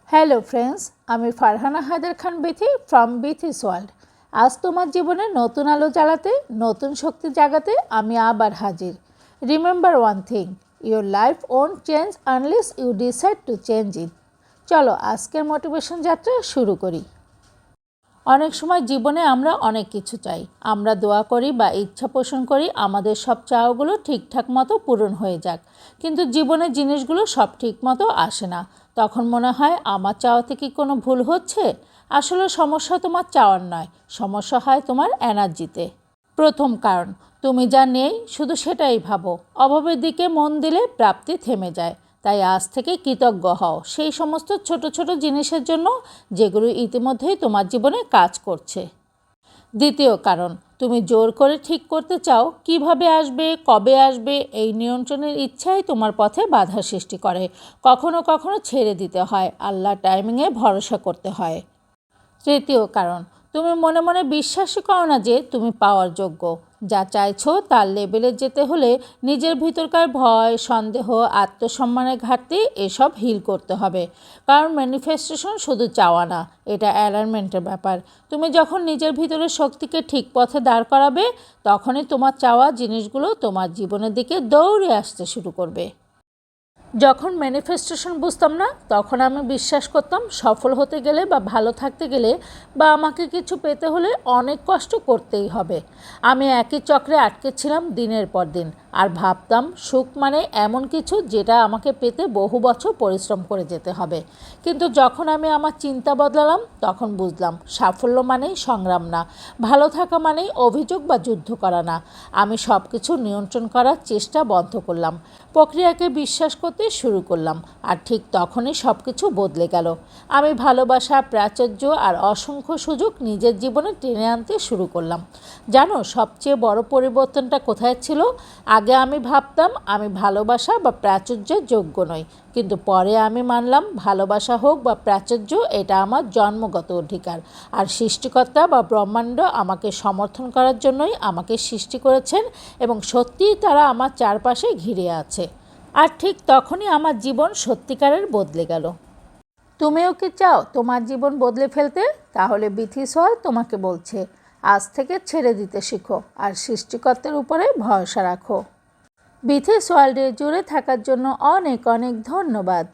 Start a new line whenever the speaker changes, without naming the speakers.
Hello friends, আমি ফারহানা হায়দার খান Bithi from Bithi's world. আজ তোমার জীবনে নতুন আলো জ্বালাতে, নতুন শক্তি জাগাতে আমি আবার হাজির। Remember one thing, your life won't change unless you decide to change it. চলো আজকের মোটিভেশন যাত্রা শুরু করি। অনেক সময় জীবনে আমরা অনেক কিছু চাই, আমরা দোয়া করি বা ইচ্ছা পোষণ করি আমাদের সব চাওয়াগুলো ঠিকঠাক মতো পূরণ হয়ে যাক, কিন্তু জীবনের জিনিসগুলো সব ঠিক মতো আসে না। তখন মনে হয় আমার চাওয়াতে কি কোনো ভুল হচ্ছে। আসলে সমস্যা তোমার চাওয়ার নয়, সমস্যা হয় তোমার এনার্জিতে। প্রথম কারণ, তুমি যা নেই শুধু সেটাই ভাবো। অভাবের দিকে মন দিলে প্রাপ্তি থেমে যায়। তাই আজ থেকে কৃতজ্ঞ হও সেই সমস্ত ছোট ছোট জিনিসের জন্য যেগুলো ইতিমধ্যেই তোমার জীবনে কাজ করছে। দ্বিতীয় কারণ, তুমি জোর করে ঠিক করতে চাও কিভাবে আসবে, কবে আসবে। এই নিয়ন্ত্রণের ইচ্ছাই তোমার পথে বাধা সৃষ্টি করে। কখনো কখনো ছেড়ে দিতে হয়, আল্লাহ টাইমিংয়ে ভরসা করতে হয়। তৃতীয় কারণ, তুমি মনে মনে বিশ্বাসই করো না যে তুমি পাওয়ার যোগ্য। যা চাইছো তার লেভেলে যেতে হলে নিজের ভিতরকার ভয়, সন্দেহ, আত্মসম্মানের ঘাটতি এসব হিল করতে হবে। কারণ ম্যানিফেস্টেশন শুধু চাওয়া না, এটা অ্যালাইনমেন্টের ব্যাপার। তুমি যখন নিজের ভিতরের শক্তিকে ঠিক পথে দাঁড় করাবে, তখনই তোমার চাওয়া জিনিসগুলো তোমার জীবনের দিকে দৌড়ে আসতে শুরু করবে। যখন ম্যানিফেস্টেশন বুঝতাম না, তখন আমি বিশ্বাস করতাম সফল হতে গেলে বা ভালো থাকতে গেলে বা আমাকে কিছু পেতে হলে অনেক কষ্ট করতেই হবে। আমি একই চক্রে আটকে ছিলাম দিনের পর দিন, আর ভাবতাম সুখ মানে এমন কিছু যেটা আমাকে পেতে বহু বছর পরিশ্রম করে যেতে হবে। কিন্তু যখন আমি আমার চিন্তা বদলালাম, তখন বুঝলাম সাফল্য মানেই সংগ্রাম না, ভালো থাকা মানেই অভিযোগ বা যুদ্ধ করা না। আমি সব কিছু নিয়ন্ত্রণ করার চেষ্টা বন্ধ করলাম, প্রক্রিয়াকে বিশ্বাস করতে শুরু করলাম, আর ঠিক তখনই সব কিছু বদলে গেল। আমি ভালোবাসা, প্রাচুর্য আর অসংখ্য সুযোগ নিজের জীবনে টেনে আনতে শুরু করলাম। জানো সবচেয়ে বড় পরিবর্তনটা কোথায় ছিল? আগে আমি ভাবতাম আমি ভালোবাসা বা প্রাচুর্যের যোগ্য নই, কিন্তু পরে আমি মানলাম ভালোবাসা হোক বা প্রাচুর্য এটা আমার জন্মগত অধিকার। আর সৃষ্টিকর্তা বা ব্রহ্মাণ্ড আমাকে সমর্থন করার জন্যই আমাকে সৃষ্টি করেছেন, এবং সত্যিই তারা আমার চারপাশে ঘিরে আছে। আর ঠিক তখনই আমার জীবন সত্যিকারের বদলে গেল। তুমিও কি চাও তোমার জীবন বদলে ফেলতে? তাহলে বিথিস ওয়ার্ল্ড তোমাকে বলছে, আজ থেকে ছেড়ে দিতে শিখো আর সৃষ্টিকর্তার উপরে ভরসা রাখো। বিথিস ওয়ার্ল্ডে জুড়ে থাকার জন্য অনেক অনেক ধন্যবাদ।